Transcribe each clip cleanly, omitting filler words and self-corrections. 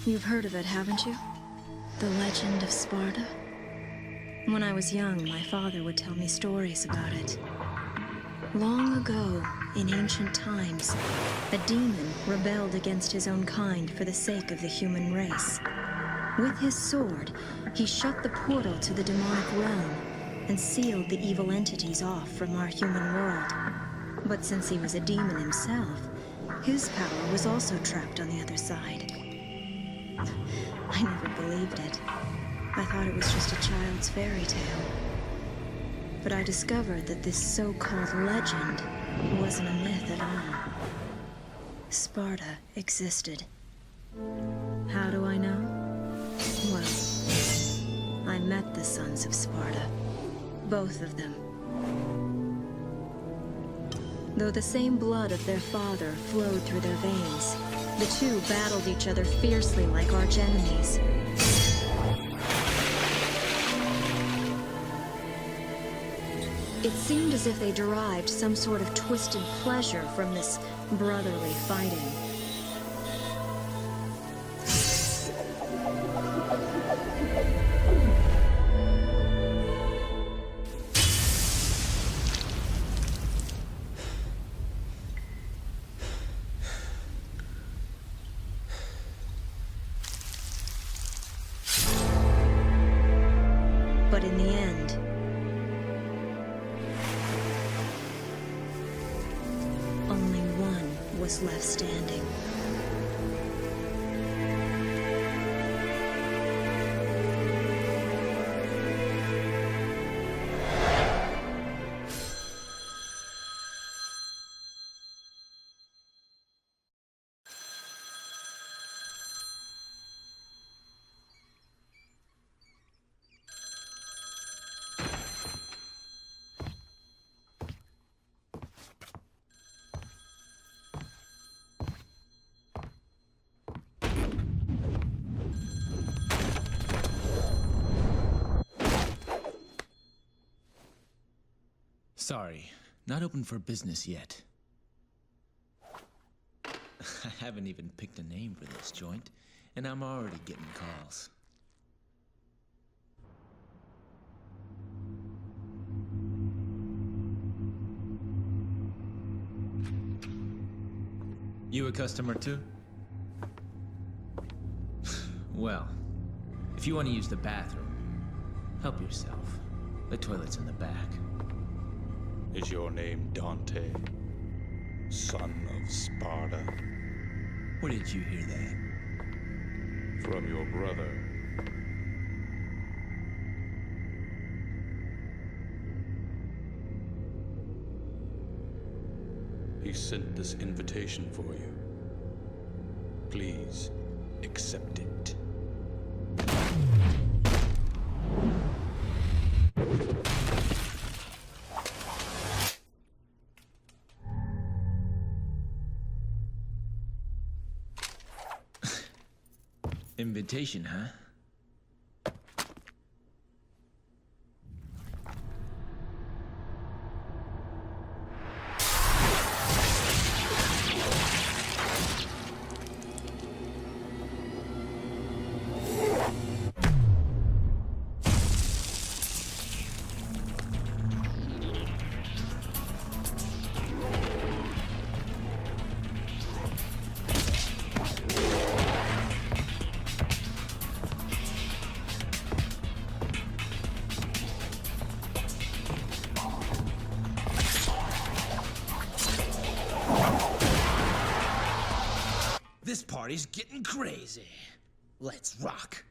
You've heard of it, haven't you? The legend of Sparta? When I was young, my father would tell me stories about it. Long ago, in ancient times, a demon rebelled against his own kind for the sake of the human race. With his sword, he shut the portal to the demonic realm and sealed the evil entities off from our human world. But since he was a demon himself, his power was also trapped on the other side. I never believed it. I thought it was just a child's fairy tale. But I discovered that this so-called legend wasn't a myth at all. Sparta existed. How do I know? Well, I met the sons of Sparta. Both of them. Though the same blood of their father flowed through their veins, the two battled each other fiercely like arch enemies. It seemed as if they derived some sort of twisted pleasure from this brotherly fighting. But in the end, only one was left standing. Sorry, not open for business yet. I haven't even picked a name for this joint, and I'm already getting calls. You a customer too? Well, if you want to use the bathroom, help yourself. The toilet's in the back. Is your name Dante, son of Sparta? Where did you hear that? From your brother. He sent this invitation for you. Please, accept it. Invitation, huh? This party's getting crazy. Let's rock.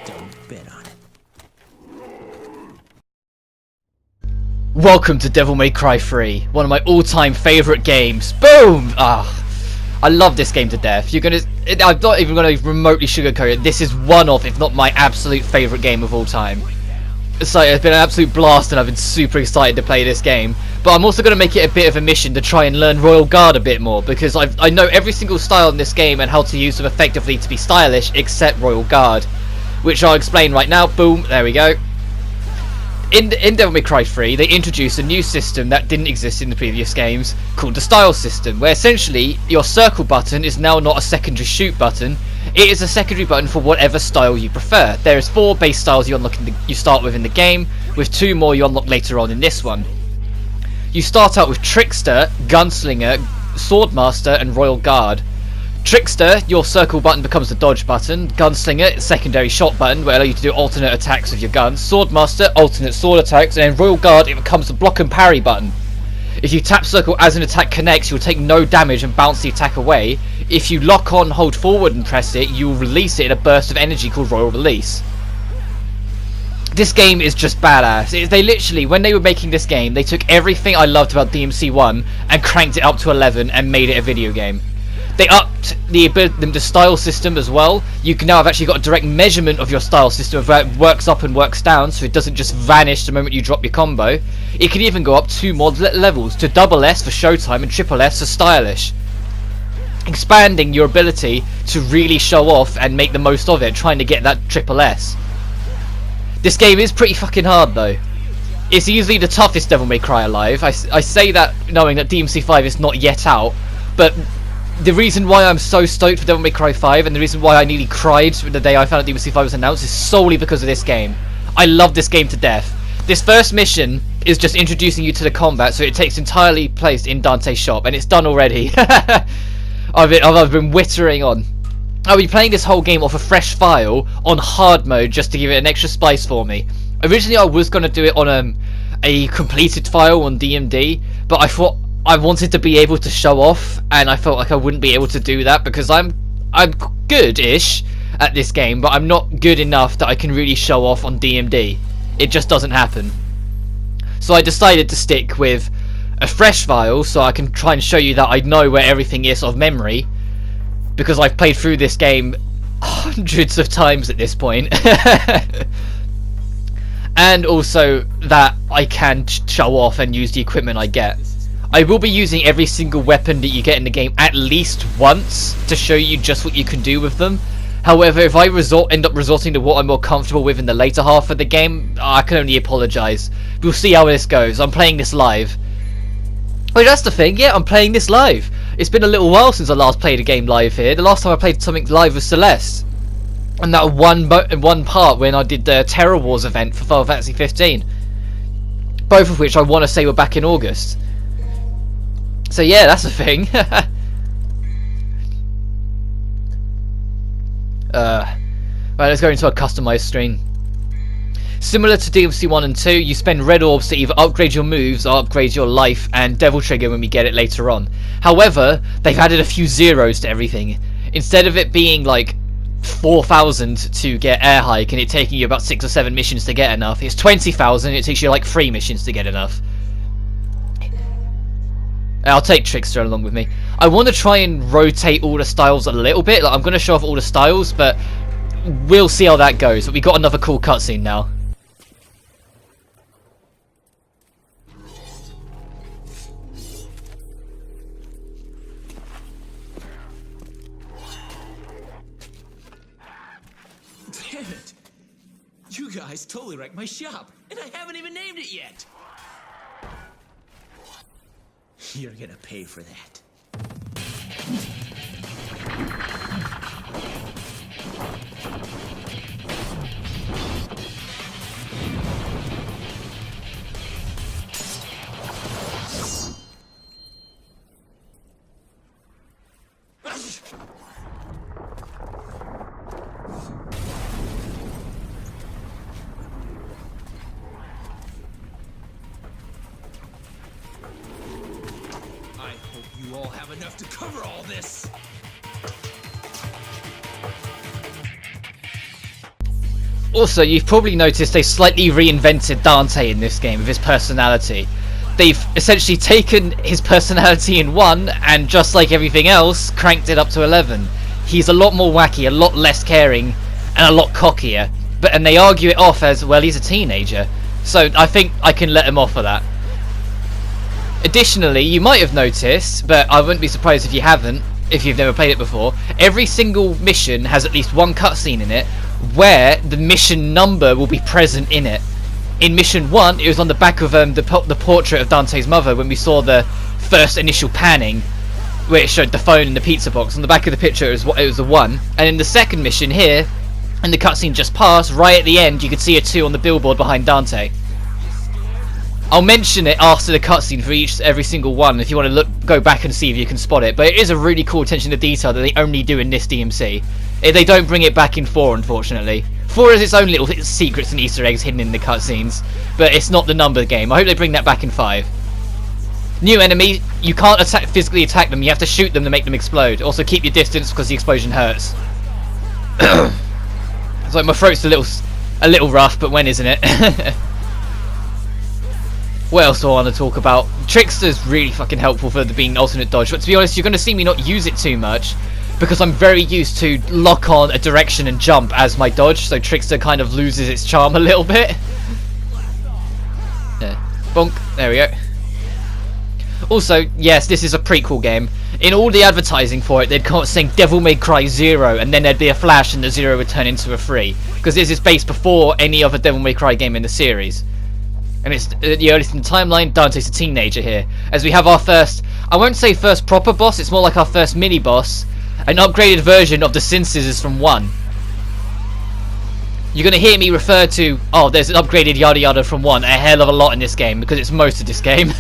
Don't bet on it. Welcome to Devil May Cry 3, one of my all-time favourite games. Boom! I love this game to death. I'm not even gonna remotely sugarcoat it. This is one of, if not my absolute favourite game of all time. So it's been an absolute blast and I've been super excited to play this game. But I'm also going to make it a bit of a mission to try and learn Royal Guard a bit more, because I know every single style in this game and how to use them effectively to be stylish, except Royal Guard, which I'll explain right now. Boom, there we go. In Devil May Cry 3, they introduced a new system that didn't exist in the previous games, called the style system, where essentially your circle button is now not a secondary shoot button. It is a secondary button for whatever style you prefer. There is 4 base styles you start with in the game, with 2 more you unlock later on in this one. You start out with Trickster, Gunslinger, Swordmaster, and Royal Guard. Trickster, your circle button becomes the dodge button. Gunslinger, secondary shot button, where allow you to do alternate attacks with your guns. Swordmaster, alternate sword attacks, and then Royal Guard, it becomes the block and parry button. If you tap circle as an attack connects, you'll take no damage and bounce the attack away. If you lock on, hold forward and press it, you will release it in a burst of energy called Royal Release. This game is just badass. They literally, when they were making this game, they took everything I loved about DMC1 and cranked it up to 11 and made it a video game. They upped the style system as well. You can now have actually got a direct measurement of your style system of where it works up and works down, so it doesn't just vanish the moment you drop your combo. It can even go up 2 more levels, to double S for showtime and triple S for stylish, expanding your ability to really show off and make the most of it, trying to get that triple S. This game is pretty fucking hard though. It's easily the toughest Devil May Cry alive. I say that knowing that DMC5 is not yet out, but the reason why I'm so stoked for Devil May Cry 5 and the reason why I nearly cried the day I found out DMC5 was announced is solely because of this game. I love this game to death. This first mission is just introducing you to the combat, so it takes entirely place in Dante's shop, and it's done already. I've been wittering on. I'll be playing this whole game off a fresh file on hard mode just to give it an extra spice for me. Originally I was going to do it on a completed file on DMD, but I thought I wanted to be able to show off, and I felt like I wouldn't be able to do that because I'm good-ish at this game, but I'm not good enough that I can really show off on DMD. It just doesn't happen. So I decided to stick with a fresh file so I can try and show you that I know where everything is of memory, because I've played through this game hundreds of times at this point. And also that I can show off and use the equipment I get. I will be using every single weapon that you get in the game at least once to show you just what you can do with them. However, if I end up resorting to what I'm more comfortable with in the later half of the game, I can only apologise. We'll see how this goes. I'm playing this live. Oh, that's the thing, yeah, I'm playing this live. It's been a little while since I last played a game live here. The last time I played something live was Celeste. And that one part when I did the Terror Wars event for Final Fantasy 15. Both of which I want to say were back in August. So yeah, that's the thing. Right, let's go into a customized screen. Similar to DMC 1 and 2, you spend red orbs to either upgrade your moves or upgrade your life and Devil Trigger when we get it later on. However, they've added a few zeros to everything. Instead of it being like 4,000 to get air hike and it taking you about 6 or 7 missions to get enough, it's 20,000 and it takes you like 3 missions to get enough. I'll take Trickster along with me. I want to try and rotate all the styles a little bit. Like, I'm going to show off all the styles, but we'll see how that goes. But we got another cool cutscene now. Damn it! You guys totally wrecked my shop, and I haven't even named it yet! You're gonna pay for that. I hope you all have enough to cover all this. Also, you've probably noticed they slightly reinvented Dante in this game with his personality. They've essentially taken his personality in 1 and, just like everything else, cranked it up to 11. He's a lot more wacky, a lot less caring, and a lot cockier. And they argue it off as, well, he's a teenager. So I think I can let him off for that. Additionally, you might have noticed, but I wouldn't be surprised if you haven't, if you've never played it before, every single mission has at least one cutscene in it where the mission number will be present in it. In mission 1, it was on the back of the portrait of Dante's mother when we saw the first initial panning, where it showed the phone and the pizza box. On the back of the picture, it was a 1. And in the second mission here, and the cutscene just passed, right at the end, you could see a 2 on the billboard behind Dante. I'll mention it after the cutscene for every single one if you want to go back and see if you can spot it. But it is a really cool attention to detail that they only do in this DMC. They don't bring it back in 4, unfortunately. 4 has its own little secrets and Easter eggs hidden in the cutscenes, but it's not the number game. I hope they bring that back in 5. New enemy, you can't physically attack them. You have to shoot them to make them explode. Also, keep your distance because the explosion hurts. It's like my throat's a little rough, but when isn't it? What else do I want to talk about? Trickster's really fucking helpful for being alternate dodge, but to be honest, you're going to see me not use it too much because I'm very used to lock on a direction and jump as my dodge, so Trickster kind of loses its charm a little bit. Yeah. Bonk. There we go. Also, yes, this is a prequel game. In all the advertising for it, they'd come up saying Devil May Cry 0, and then there'd be a flash and the 0 would turn into a 3. Because this is based before any other Devil May Cry game in the series. And it's the earliest in the timeline. Dante's a teenager here. As we have our first, I won't say first proper boss, it's more like our first mini-boss. An upgraded version of the Sin Scissors from 1. You're going to hear me refer to, oh, there's an upgraded yada yada from 1 a hell of a lot in this game, because it's most of this game.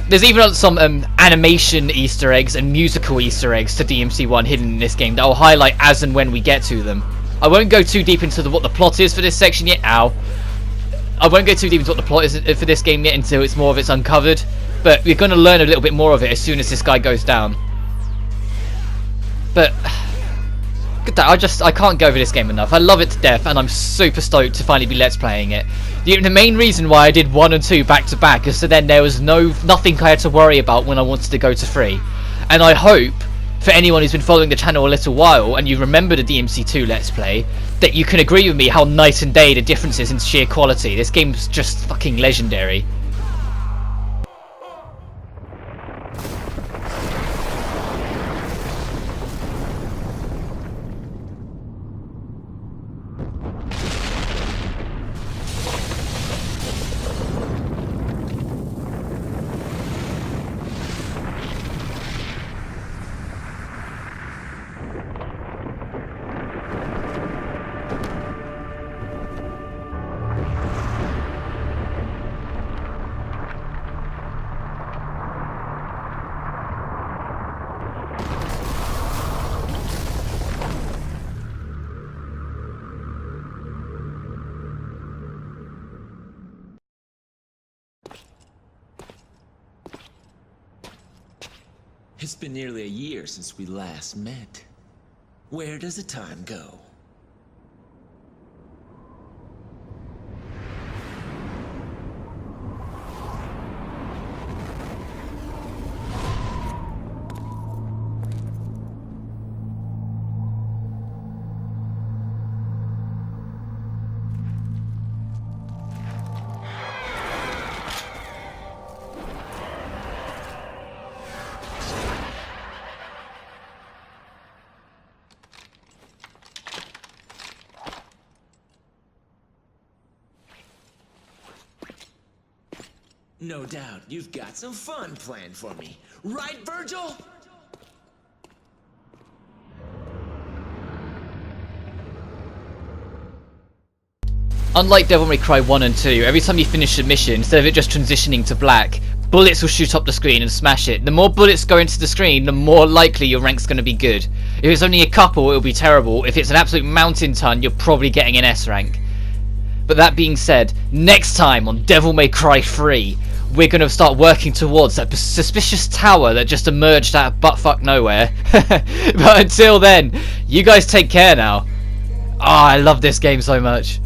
There's even some animation Easter eggs and musical Easter eggs to DMC1 hidden in this game that I'll highlight as and when we get to them. I won't go too deep into what the plot is for this section yet. Ow. I won't go too deep into what the plot is for this game yet until it's more of it's uncovered. But we're going to learn a little bit more of it as soon as this guy goes down. But I can't go over this game enough. I love it to death, and I'm super stoked to finally be Let's Playing it. The main reason why I did 1 and 2 back to back is so then there was nothing I had to worry about when I wanted to go to 3. And I hope, for anyone who's been following the channel a little while, and you remember the DMC2 Let's Play, that you can agree with me how night and day the difference is in sheer quality. This game's just fucking legendary. It's been nearly a year since we last met. Where does the time go? No doubt you've got some fun planned for me. Right, Virgil? Unlike Devil May Cry 1 and 2, every time you finish a mission, instead of it just transitioning to black, bullets will shoot up the screen and smash it. The more bullets go into the screen, the more likely your rank's going to be good. If it's only a couple, it'll be terrible. If it's an absolute mountain ton, you're probably getting an S rank. But that being said, next time on Devil May Cry 3, we're going to start working towards that suspicious tower that just emerged out of buttfuck nowhere. But until then, you guys take care now. Oh, I love this game so much.